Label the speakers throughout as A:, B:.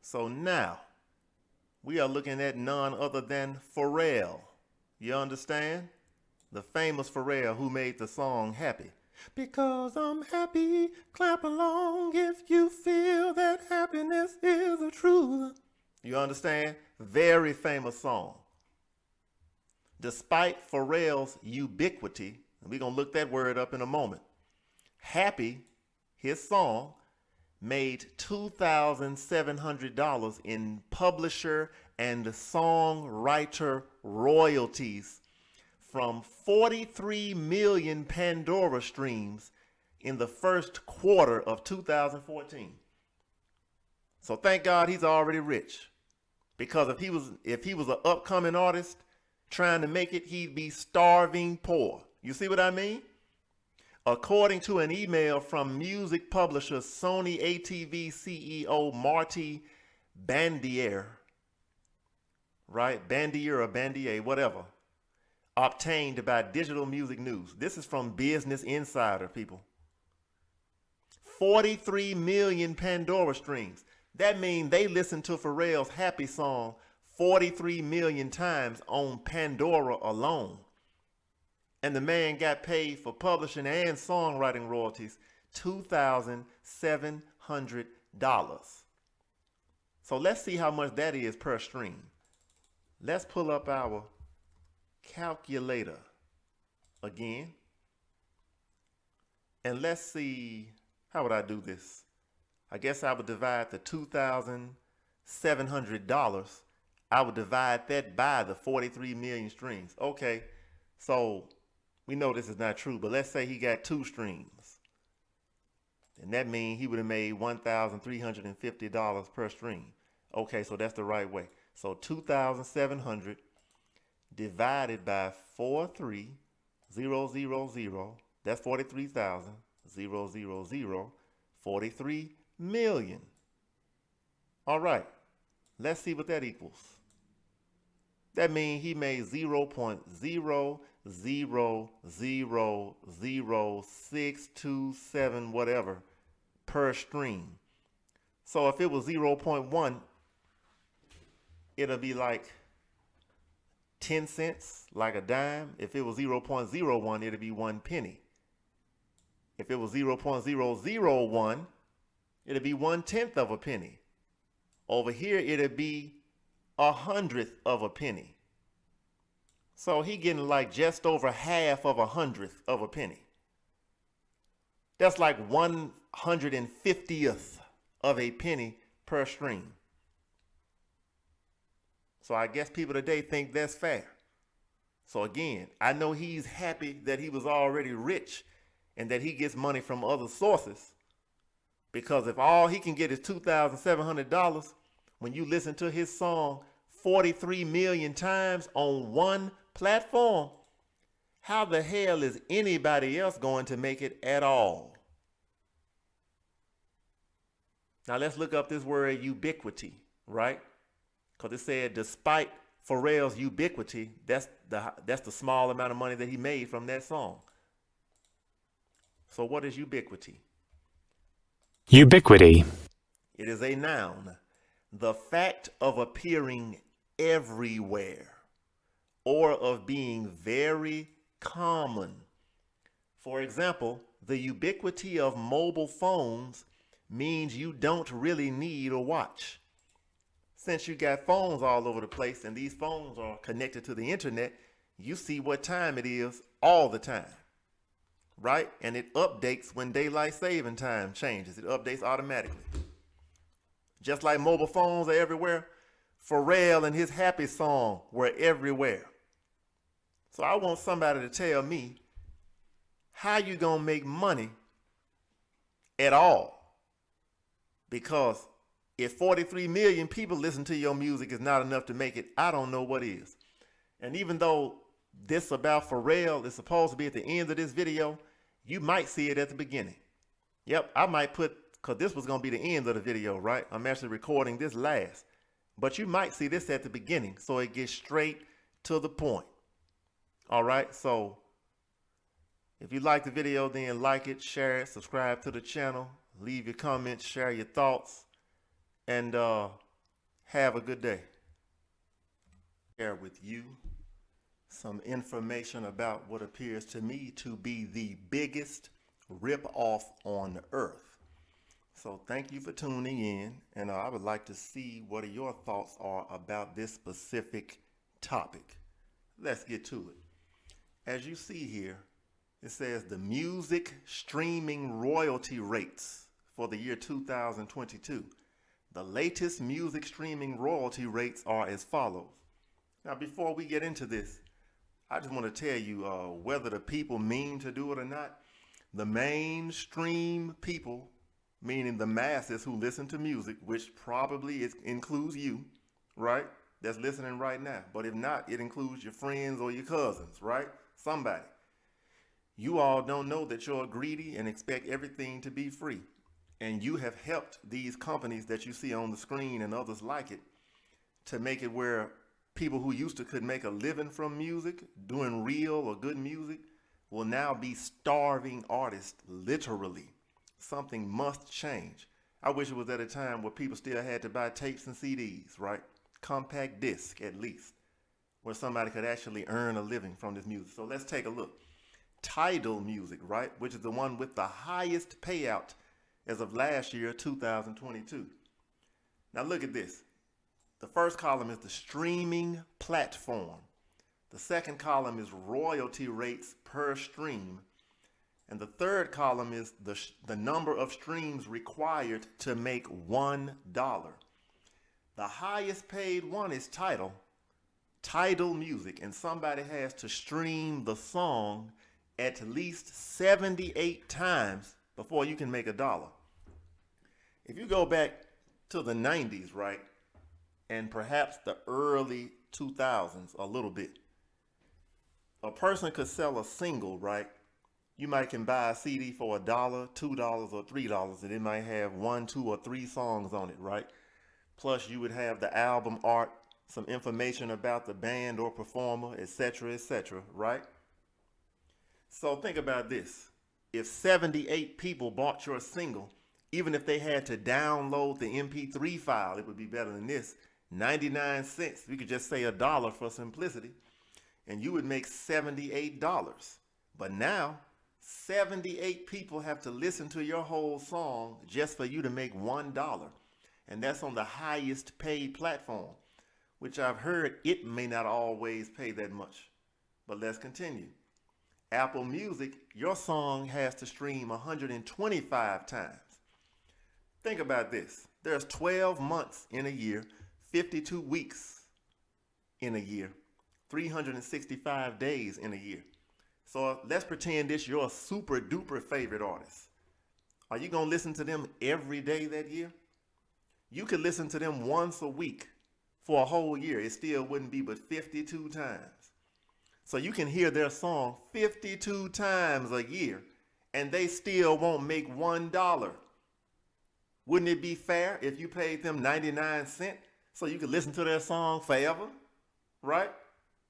A: So now we are looking at none other than Pharrell. You understand? The famous Pharrell who made the song Happy. Because I'm happy, clap along if you feel that happiness is the truth. You understand? Very famous song. Despite Pharrell's ubiquity, and we're going to look that word up in a moment, Happy, his song, made $2,700 in publisher and songwriter royalties from 43 million Pandora streams in the first quarter of 2014. So thank God he's already rich. Because if he was an upcoming artist trying to make it, he'd be starving poor. You see what I mean? According to an email from music publisher Sony ATV CEO Marty Bandier, right? Bandier or Bandier, whatever, obtained by Digital Music News. This is from Business Insider, people. 43 million Pandora streams. That means they listened to Pharrell's Happy song 43 million times on Pandora alone. And the man got paid for publishing and songwriting royalties $2,700. So let's see how much that is per stream. Let's pull up our calculator again. And let's see, how would I do this? I guess I would divide the $2,700. I would divide that by the 43 million streams. Okay, so we know this is not true, but let's say he got 2 streams. And that means he would have made $1,350 per stream. Okay, so that's the right way. So 2,700 divided by 43,000, that's 43,000, 43 million. All right, let's see what that equals. That means he made 0.0000627 whatever per stream. So if it was 0.1, it'll be like 10 cents, like a dime. If it was 0.01, it'll be 1 penny. If it was 0.001, it'll be 1/10 of a penny. Over here, it'll be 1/100th of a penny. So he getting like just over half of 1/100th of a penny. That's like 150th of a penny per stream. So I guess people today think that's fair. So again, I know he's happy that he was already rich and that he gets money from other sources. Because if all he can get is $2,700, when you listen to his song 43 million times on one platform, how the hell is anybody else going to make it at all? Now let's look up this word ubiquity, right? Because it said despite Pharrell's ubiquity, that's the small amount of money that he made from that song. So what is ubiquity?
B: Ubiquity.
A: It is a noun. The fact of appearing everywhere or of being very common. For example, the ubiquity of mobile phones means you don't really need a watch. Since you got phones all over the place and these phones are connected to the internet, you see what time it is all the time, right? And it updates when daylight saving time changes. It updates automatically. Just like mobile phones are everywhere, Pharrell and his Happy song were everywhere. So I want somebody to tell me how you gonna make money at all. Because if 43 million people listen to your music is not enough to make it, I don't know what is. And even though this about Pharrell is supposed to be at the end of this video, you might see it at the beginning. Yep, I might put, because this was going to be the end of the video, right? I'm actually recording this last. But you might see this at the beginning, so it gets straight to the point. All right, so if you like the video, then like it, share it, subscribe to the channel, leave your comments, share your thoughts. And Have a good day. Share with you some information about what appears to me to be the biggest rip-off on earth. So thank you for tuning in, and I would like to see what your thoughts are about this specific topic. Let's get to it. As you see here, it says the music streaming royalty rates for the year 2022. The latest music streaming royalty rates are as follows. Now, before we get into this, I just want to tell you whether the people mean to do it or not. The mainstream people, meaning the masses who listen to music, which probably includes you, right? That's listening right now. But if not, it includes your friends or your cousins, right? Somebody. You all don't know that you're greedy and expect everything to be free. And you have helped these companies that you see on the screen and others like it to make it where people who used to could make a living from music, doing real or good music, will now be starving artists, literally. Something must change. I wish it was at a time where people still had to buy tapes and CDs, right? Compact disc, at least, where somebody could actually earn a living from this music. So let's take a look. Tidal Music, right? Which is the one with the highest payout as of last year, 2022. Now look at this. The first column is the streaming platform. The second column is royalty rates per stream. And the third column is the number of streams required to make $1. The highest paid one is Tidal Music, and somebody has to stream the song at least 78 times before you can make $1. If you go back to the 90s, right, and perhaps the early 2000s a little bit, a person could sell a single, right? You might can buy a CD for $1, $2, or $3, and it might have 1, 2, or 3 songs on it, right? Plus you would have the album art, some information about the band or performer, etc., right? So think about this. If 78 people bought your single, even if they had to download the MP3 file, it would be better than this. 99 cents. We could just say $1 for simplicity, and you would make $78. But now, 78 people have to listen to your whole song just for you to make $1. And that's on the highest paid platform, which I've heard it may not always pay that much. But let's continue. Apple Music, your song has to stream 125 times. Think about this. There's 12 months in a year, 52 weeks in a year, 365 days in a year. So let's pretend this your super duper favorite artist. Are you going to listen to them every day that year? You could listen to them once a week for a whole year. It still wouldn't be but 52 times. So you can hear their song 52 times a year and they still won't make $1. Wouldn't it be fair if you paid them 99 cents so you could listen to their song forever, right?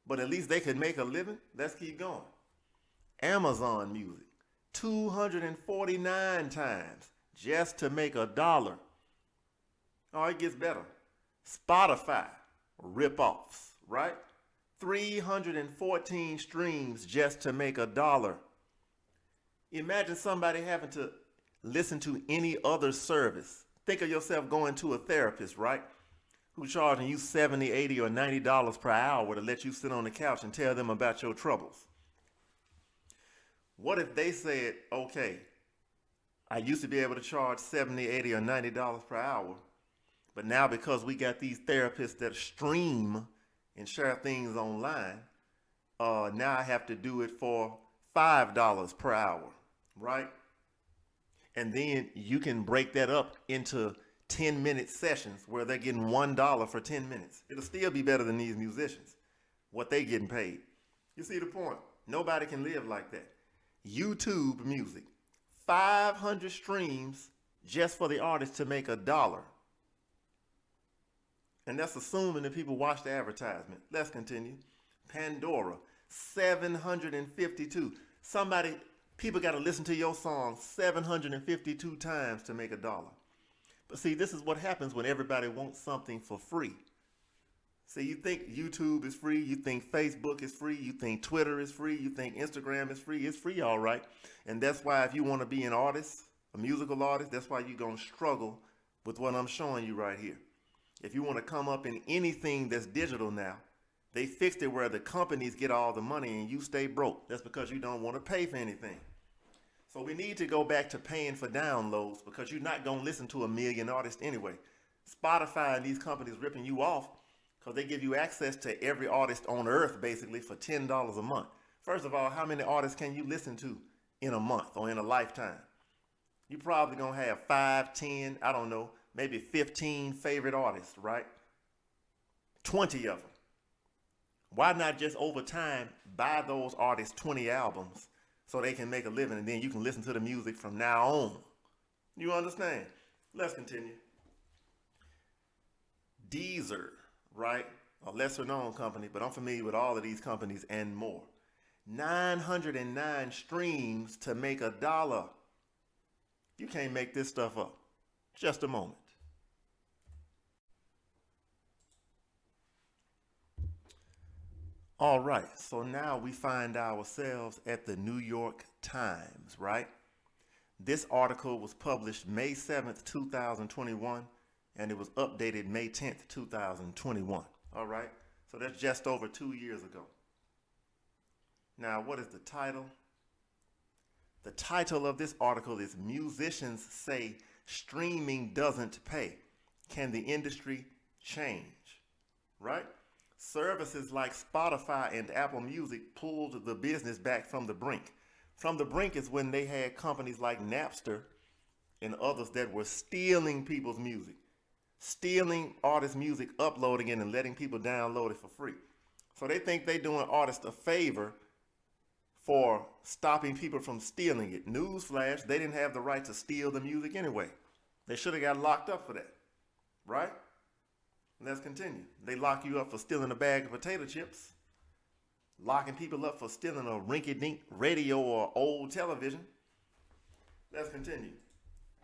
A: But at least they could make a living. Let's keep going. Amazon Music, 249 times just to make $1. Oh, it gets better. Spotify, rip-offs, right? 314 streams just to make $1. Imagine somebody having to listen to any other service. Think of yourself going to a therapist, right? Who's charging you $70, $80, or $90 per hour to let you sit on the couch and tell them about your troubles. What if they said, okay, I used to be able to charge $70, $80, or $90 per hour, but now because we got these therapists that stream and share things online, now I have to do it for $5 per hour, right? And then you can break that up into 10-minute sessions where they're getting $1 for 10 minutes. It'll still be better than these musicians, what they getting paid. You see the point? Nobody can live like that. YouTube Music, 500 streams just for the artist to make $1. And that's assuming that people watch the advertisement. Let's continue. Pandora, 752. People got to listen to your song 752 times to make $1. See, this is what happens when everybody wants something for free. See, you think YouTube is free, you think Facebook is free, you think Twitter is free, you think Instagram is free. It's free, all right. And that's why if you want to be an artist, a musical artist, that's why you're going to struggle with what I'm showing you right here. If you want to come up in anything that's digital now, they fixed it where the companies get all the money and you stay broke. That's because you don't want to pay for anything. So we need to go back to paying for downloads because you're not going to listen to a million artists anyway. Spotify and these companies ripping you off because they give you access to every artist on earth basically for $10 a month. First of all, how many artists can you listen to in a month or in a lifetime? You probably going to have 5, 10, I don't know, maybe 15 favorite artists, right? 20 of them. Why not just over time buy those artists 20 albums so they can make a living and then you can listen to the music from now on? You understand? Let's continue. Deezer, right? A lesser known company, but I'm familiar with all of these companies and more. 909 streams to make $1. You can't make this stuff up. Just a moment. All right, so now we find ourselves at the New York Times, right? This article was published May 7th, 2021, and it was updated May 10th, 2021. All right, so that's just over 2 years ago. Now, what is the title? The title of this article is Musicians Say Streaming Doesn't Pay. Can the industry change? Right? Services like Spotify and Apple Music pulled the business back from the brink. From the brink is when they had companies like Napster and others that were stealing people's music, stealing artists' music, uploading it and letting people download it for free. So they think they're doing artists a favor for stopping people from stealing it. Newsflash, they didn't have the right to steal the music anyway. They should have got locked up for that, right? Let's continue. They lock you up for stealing a bag of potato chips, locking people up for stealing a rinky-dink radio or old television. Let's continue.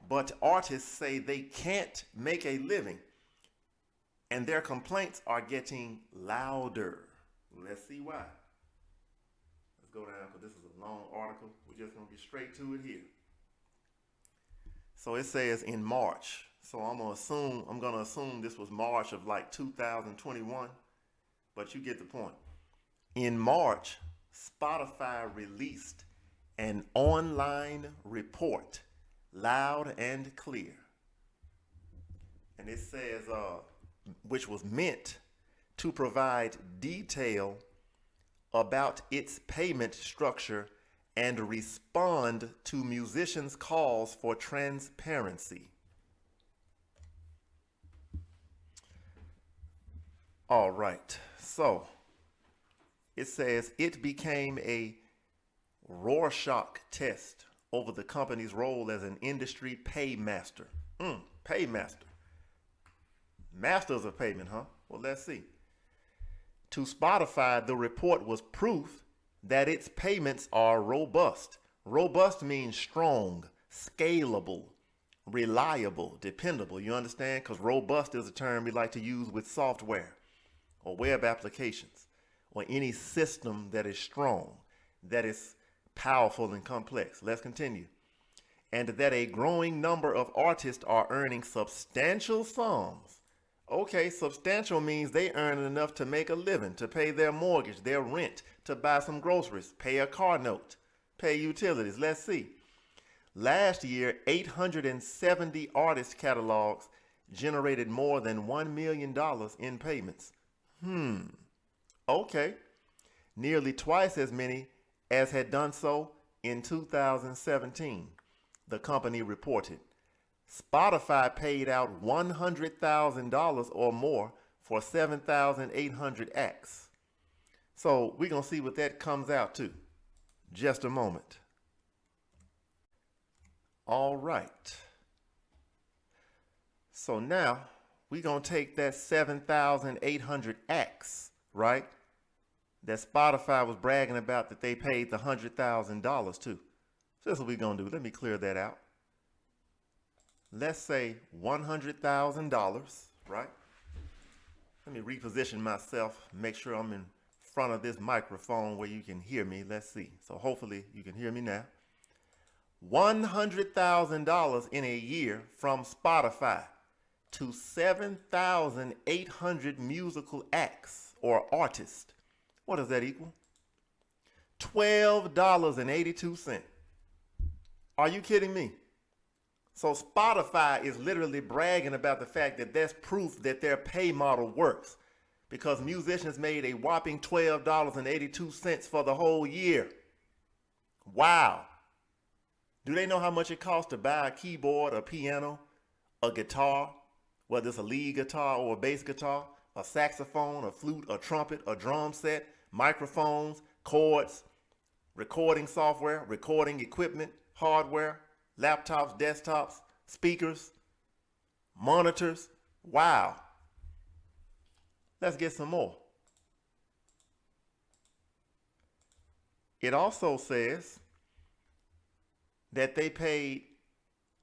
A: But artists say they can't make a living, and their complaints are getting louder. Let's see why. Let's go down because this is a long article. We're just going to get straight to it here. So it says in March. So I'm gonna assume this was March of like 2021, but you get the point. In March, Spotify released an online report, loud and clear. And it says, which was meant to provide detail about its payment structure and respond to musicians' calls for transparency. All right, so it says it became a Rorschach test over the company's role as an industry paymaster. Paymaster. Masters of payment, huh? Well, let's see. To Spotify, the report was proof that its payments are robust. Robust means strong, scalable, reliable, dependable. You understand? Because robust is a term we like to use with software or web applications or any system that is strong, that is powerful and complex. Let's continue. And that a growing number of artists are earning substantial sums. Okay, substantial means they earn enough to make a living, to pay their mortgage, their rent, to buy some groceries, pay a car note, pay utilities. Let's see. Last year, 870 artist catalogs generated more than $1 million in payments. Okay. Nearly twice as many as had done so in 2017, the company reported. Spotify paid out $100,000 or more for 7,800 acts. So we're going to see what that comes out to. Just a moment. All right. So now we're going to take that 7,800 acts, right? That Spotify was bragging about that they paid the $100,000 to. So that's what we're going to do. Let me clear that out. let's say $100,000, right? Let me reposition myself, make sure I'm in front of this microphone where you can hear me. Let's see. So hopefully you can hear me now. $100,000 in a year from Spotify to 7,800 musical acts or artists. What does that equal? $12.82. Are you kidding me? So Spotify is literally bragging about the fact that that's proof that their pay model works, because musicians made a whopping $12.82 for the whole year. Wow. Do they know how much it costs to buy a keyboard, a piano, a guitar, whether it's a lead guitar or a bass guitar, a saxophone, a flute, a trumpet, a drum set, microphones, cords, recording software, recording equipment, hardware, laptops, desktops, speakers, monitors? Wow. Let's get some more. It also says that they paid,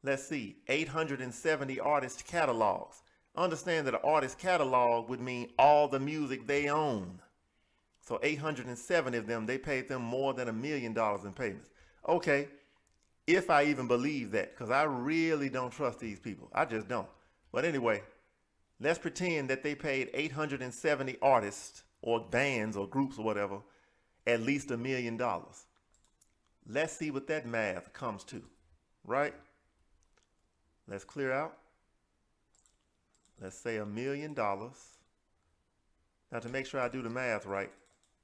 A: let's see, 870 artist catalogs. Understand that an artist catalog would mean all the music they own. So 870 of them, they paid them more than $1 million in payments. Okay, if I even believe that, because I really don't trust these people. I just don't. But anyway, let's pretend that they paid 870 artists or bands or groups or whatever at least $1 million. Let's see what that math comes to, right? Let's clear out. Let's say $1 million. Now, to make sure I do the math right,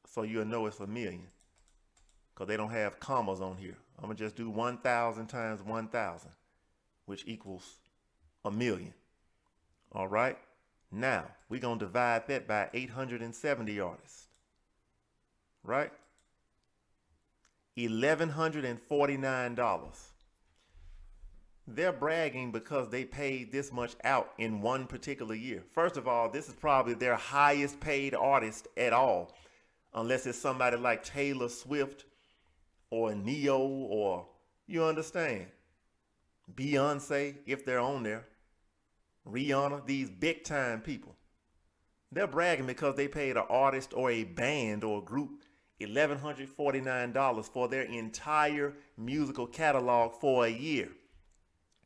A: so you'll know it's a million, because they don't have commas on here. I'm going to just do 1,000 times 1,000, which equals $1 million. All right. Now, we're going to divide that by 870 artists, right? $1,149. They're bragging because they paid this much out in one particular year. First of all, this is probably their highest paid artist at all, unless it's somebody like Taylor Swift or Neo, or, you understand, Beyonce, if they're on there, Rihanna, these big time people. They're bragging because they paid an artist or a band or a group $1,149 for their entire musical catalog for a year.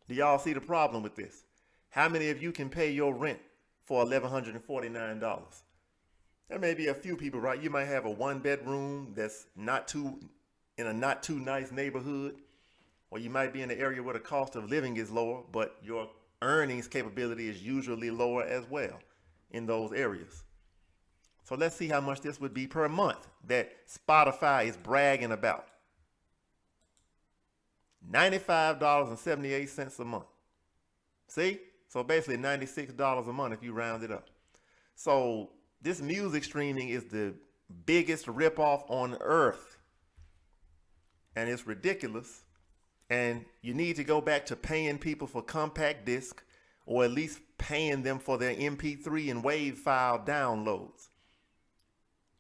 A: Do y'all see the problem with this? How many of you can pay your rent for $1,149? There may be a few people, right? You might have a one bedroom that's in a not too nice neighborhood, or you might be in an area where the cost of living is lower, but your earnings capability is usually lower as well in those areas. So let's see how much this would be per month that Spotify is bragging about. $95.78 a month. See? So basically $96 a month if you round it up. So this music streaming is the biggest ripoff on earth. And it's ridiculous. And you need to go back to paying people for compact disc, or at least paying them for their MP3 and WAV file downloads.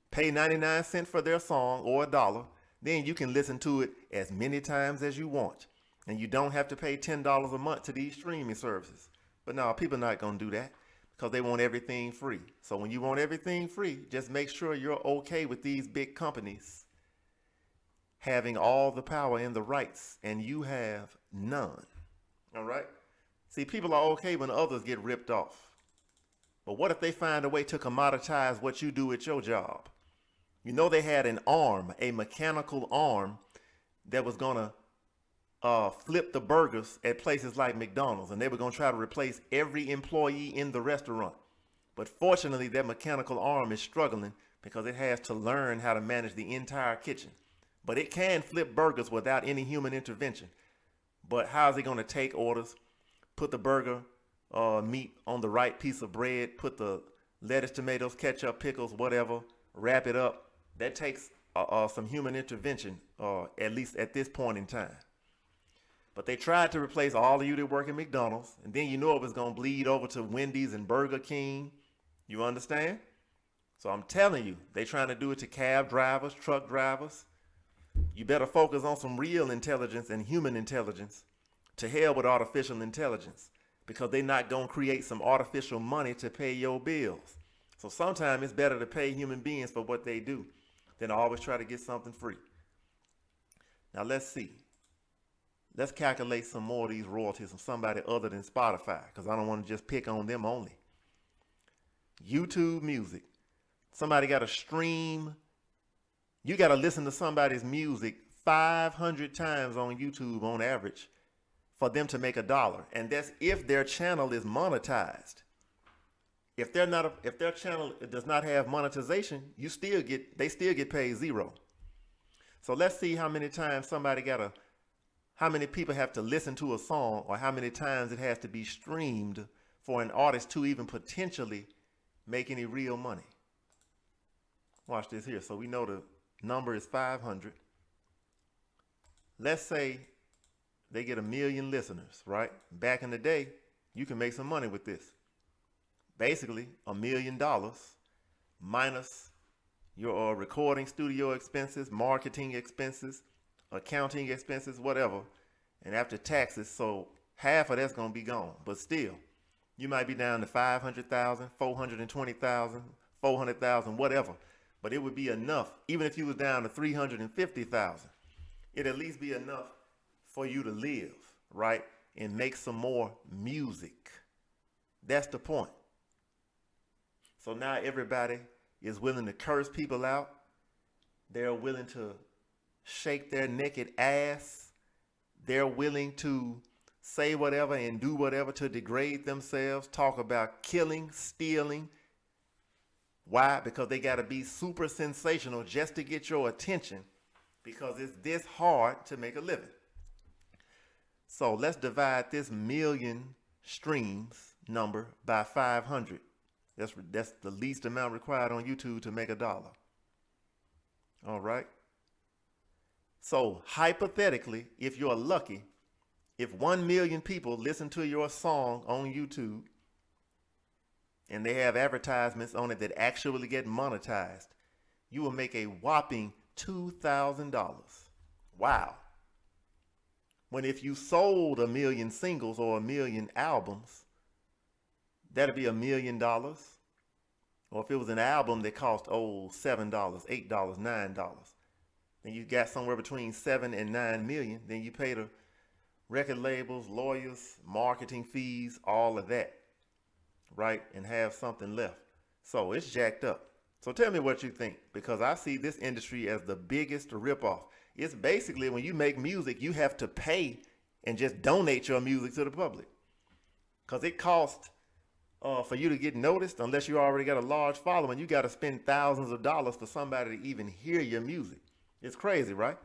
A: Pay 99 cents for their song or $1. Then you can listen to it as many times as you want. And you don't have to pay $10 a month to these streaming services. But no, people are not going to do that because they want everything free. So when you want everything free, just make sure you're okay with these big companies having all the power and the rights, and you have none. All right? See, people are okay when others get ripped off. But what if they find a way to commoditize what you do at your job? You know, they had an arm, a mechanical arm, that was going to flip the burgers at places like McDonald's, and they were going to try to replace every employee in the restaurant. But fortunately, that mechanical arm is struggling because it has to learn how to manage the entire kitchen. But it can flip burgers without any human intervention. But how is it going to take orders, put the burger meat on the right piece of bread, put the lettuce, tomatoes, ketchup, pickles, whatever, wrap it up? That takes some human intervention, at least at this point in time. But they tried to replace all of you that work at McDonald's, and then you know it was going to bleed over to Wendy's and Burger King. You understand? So I'm telling you, they trying to do it to cab drivers, truck drivers. You better focus on some real intelligence and human intelligence To hell with artificial intelligence, because they're not going to create some artificial money to pay your bills. So sometimes it's better to pay human beings for what they do than to always try to get something free. Now let's see. Let's calculate some more of these royalties from somebody other than Spotify, because I don't want to just pick on them only. YouTube music. Somebody got to stream. You got to listen to somebody's music 500 times on YouTube on average for them to make $1. And that's if their channel is monetized. If their channel does not have monetization, they still get paid $0. So let's see how many times how many people have to listen to a song, or how many times it has to be streamed for an artist to even potentially make any real money. Watch this here. So we know the number is 500. Let's say they get 1 million listeners, right? Back in the day, you can make some money with this. Basically, $1 million minus your recording studio expenses, marketing expenses, accounting expenses, whatever, and after taxes, so half of that's going to be gone. But still, you might be down to 500,000, 420,000, 400,000, whatever. But it would be enough, even if you was down to 350,000, it'd at least be enough for you to live, right? And make some more music. That's the point. So now everybody is willing to curse people out. They're willing to shake their naked ass. They're willing to say whatever and do whatever to degrade themselves, talk about killing, stealing. Why? Because they got to be super sensational just to get your attention, because it's this hard to make a living. So let's divide this 1 million streams number by 500. That's the least amount required on YouTube to make $1. All right. So hypothetically, if you're lucky, if 1 million people listen to your song on YouTube and they have advertisements on it that actually get monetized, you will make a whopping $2,000. Wow. When if you sold 1 million singles or 1 million albums, that'd be $1 million. Or if it was an album that cost $7, $8, $9, then you got somewhere between 7 and 9 million. Then you pay the record labels, lawyers, marketing fees, all of that, right? And have something left. So it's jacked up. So tell me what you think, because I see this industry as the biggest ripoff. It's basically when you make music, you have to pay and just donate your music to the public, because it costs for you to get noticed. Unless you already got a large following, you got to spend thousands of dollars for somebody to even hear your music. It's crazy, right?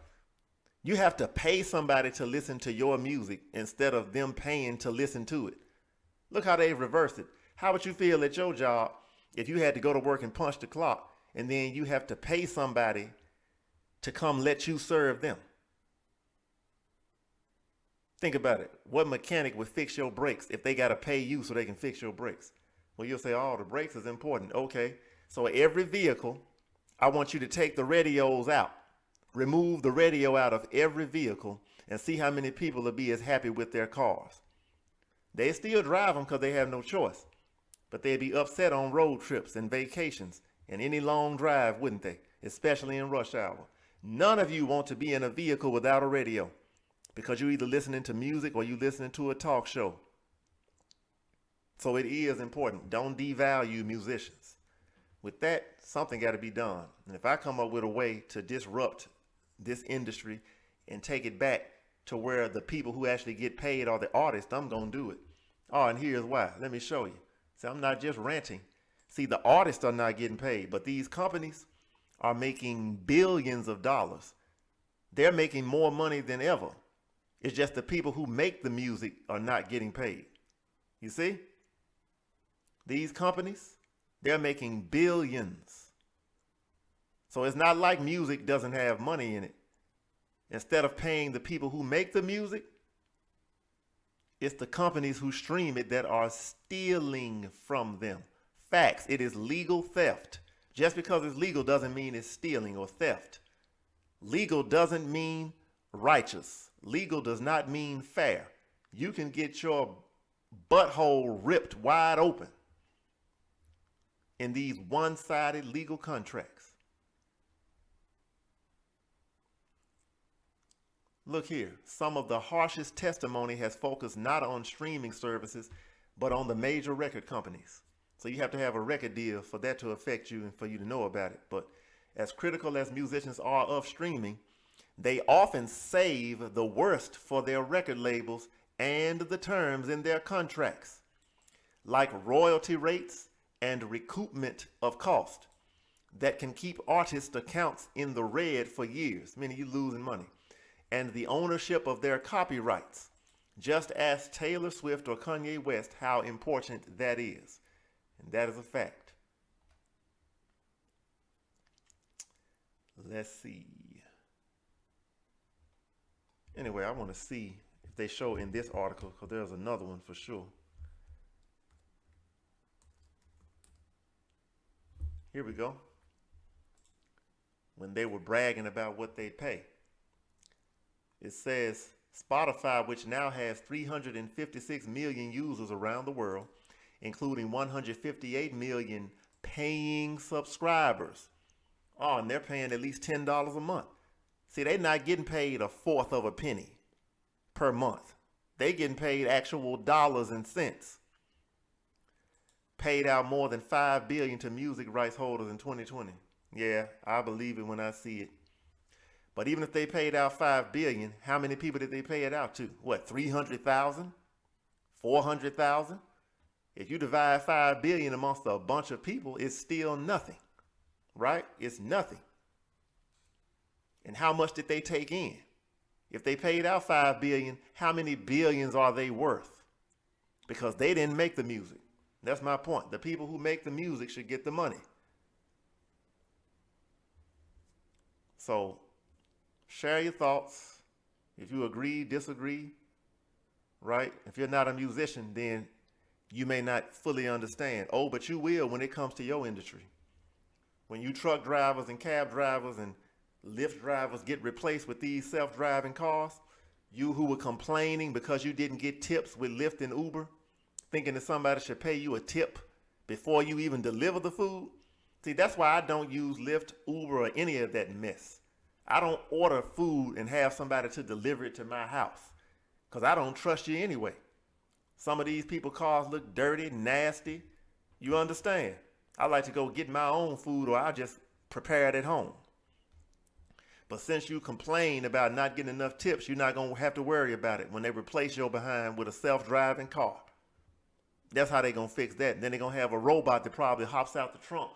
A: You have to pay somebody to listen to your music instead of them paying to listen to it. Look how they've reversed it. How would you feel at your job if you had to go to work and punch the clock, and then you have to pay somebody to come let you serve them? Think about it. What mechanic would fix your brakes if they got to pay you so they can fix your brakes? Well, you'll say, oh, the brakes is important. Okay. So every vehicle, I want you to take the radios out. Remove the radio out of every vehicle and see how many people will be as happy with their cars. They still drive them because they have no choice, but they'd be upset on road trips and vacations and any long drive, wouldn't they? Especially in rush hour. None of you want to be in a vehicle without a radio, because you're either listening to music or you're listening to a talk show. So it is important. Don't devalue musicians. With that, something got to be done. And if I come up with a way to disrupt this industry and take it back to where the people who actually get paid are the artists, I'm going to do it. Oh, and here's why. Let me show you. See, I'm not just ranting. See, the artists are not getting paid, but these companies are making billions of dollars. They're making more money than ever. It's just the people who make the music are not getting paid. You see? These companies, they're making billions. So it's not like music doesn't have money in it. Instead of paying the people who make the music, it's the companies who stream it that are stealing from them. Facts. It is legal theft. Just because it's legal doesn't mean it's stealing or theft. Legal doesn't mean righteous. Legal does not mean fair. you can get your butthole ripped wide open in these one-sided legal contracts. Look here, some of the harshest testimony has focused not on streaming services, but on the major record companies. So you have to have a record deal for that to affect you and for you to know about it. But as critical as musicians are of streaming, they often save the worst for their record labels and the terms in their contracts, like royalty rates and recoupment of cost that can keep artists' accounts in the red for years, meaning you losing money, and the ownership of their copyrights. Just ask Taylor Swift or Kanye West how important that is. And that is a fact. Let's see. Anyway, I want to see if they show in this article, because there's another one for sure. Here we go. When they were bragging about what they pay. It says Spotify, which now has 356 million users around the world, including 158 million paying subscribers. Oh, and they're paying at least $10 a month. See, they're not getting paid a fourth of a penny per month. They getting paid actual dollars and cents. Paid out more than $5 billion to music rights holders in 2020. Yeah, I believe it when I see it. But even if they paid out $5 billion, how many people did they pay it out to? What, 300,000? 400,000? If you divide $5 billion amongst a bunch of people, it's still nothing, right? It's nothing. And how much did they take in? If they paid out $5 billion, how many billions are they worth? Because they didn't make the music. That's my point. The people who make the music should get the money. So share your thoughts. If you agree, disagree, right? If you're not a musician, then you may not fully understand. Oh, but you will when it comes to your industry. When you truck drivers and cab drivers and Lyft drivers get replaced with these self-driving cars, you who were complaining because you didn't get tips with Lyft and Uber, thinking that somebody should pay you a tip before you even deliver the food. See, that's why I don't use Lyft, Uber, or any of that mess. I don't order food and have somebody to deliver it to my house because I don't trust you anyway. Some of these people's cars look dirty, nasty. You understand? I like to go get my own food, or I just prepare it at home. But since you complain about not getting enough tips, you're not going to have to worry about it when they replace your behind with a self-driving car. That's how they're going to fix that. And then they're going to have a robot that probably hops out the trunk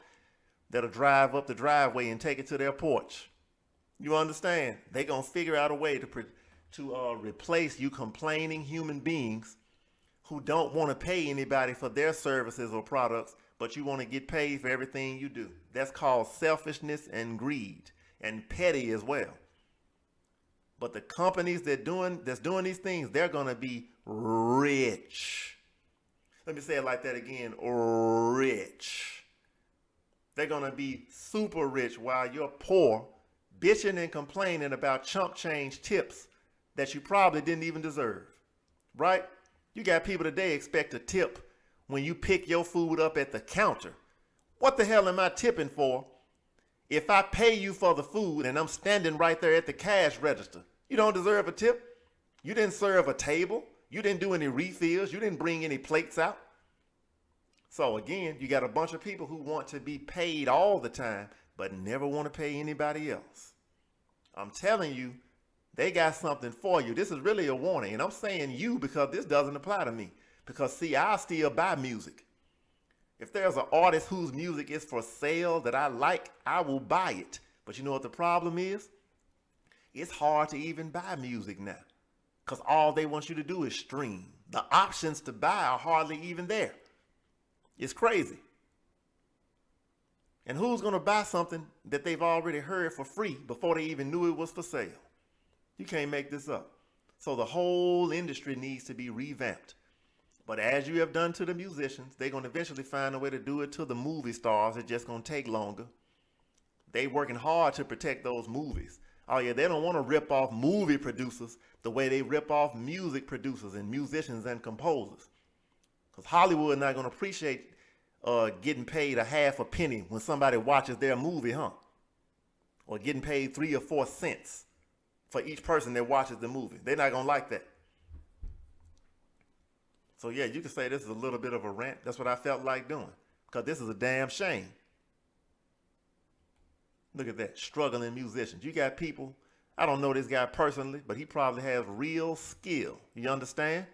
A: that'll drive up the driveway and take it to their porch. You understand? They're going to figure out a way to replace you complaining human beings who don't want to pay anybody for their services or products, but you want to get paid for everything you do. That's called selfishness and greed, and petty as well. But the companies that's doing these things, they're going to be rich. Let me say it like that again, rich. They're going to be super rich while you're poor, bitching and complaining about chump change tips that you probably didn't even deserve, right? You got people today expect a tip when you pick your food up at the counter. What the hell am I tipping for if I pay you for the food and I'm standing right there at the cash register? You don't deserve a tip. You didn't serve a table. You didn't do any refills. You didn't bring any plates out. So again, you got a bunch of people who want to be paid all the time, but never want to pay anybody else. I'm telling you, they got something for you. This is really a warning. And I'm saying you because this doesn't apply to me. Because see, I still buy music. If there's an artist whose music is for sale that I like, I will buy it. But you know what the problem is? It's hard to even buy music now. Because all they want you to do is stream. The options to buy are hardly even there. It's crazy. And who's going to buy something that they've already heard for free before they even knew it was for sale? You can't make this up. So the whole industry needs to be revamped. But as you have done to the musicians, they're going to eventually find a way to do it to the movie stars. It's just going to take longer. They working hard to protect those movies. Oh yeah, they don't want to rip off movie producers the way they rip off music producers and musicians and composers. Because Hollywood not going to appreciate getting paid a half a penny when somebody watches their movie, huh? Or getting paid 3 or 4 cents for each person that watches the movie. They're not going to like that. So yeah, you can say this is a little bit of a rant. That's what I felt like doing. Because this is a damn shame. Look at that, struggling musicians. You got people, I don't know this guy personally, but he probably has real skill. You understand?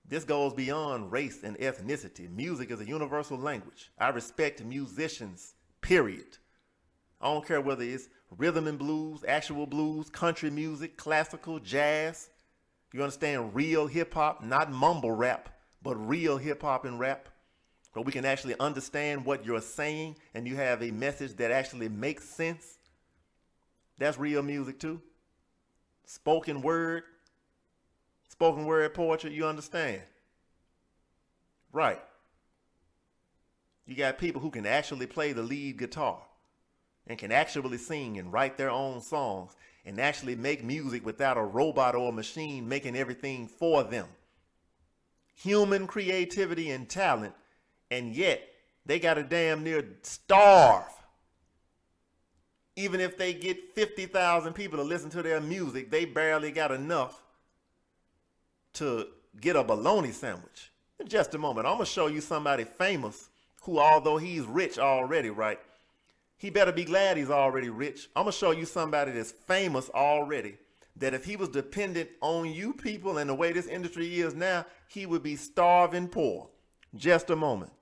A: This goes beyond race and ethnicity. Music is a universal language. I respect musicians, period. I don't care whether it's rhythm and blues, actual blues, country music, classical, jazz. You understand? Real hip hop, not mumble rap, but real hip hop and rap. But we can actually understand what you're saying and you have a message that actually makes sense. That's real music too. Spoken word poetry, you understand? Right. You got people who can actually play the lead guitar and can actually sing and write their own songs and actually make music without a robot or a machine making everything for them. Human creativity and talent, and yet they got to damn near starve. Even if they get 50,000 people to listen to their music, they barely got enough to get a bologna sandwich. In just a moment, I'm going to show you somebody famous who, although he's rich already, right? He better be glad he's already rich. I'm going to show you somebody that's famous already, that if he was dependent on you people and the way this industry is now, he would be starving poor. Just a moment.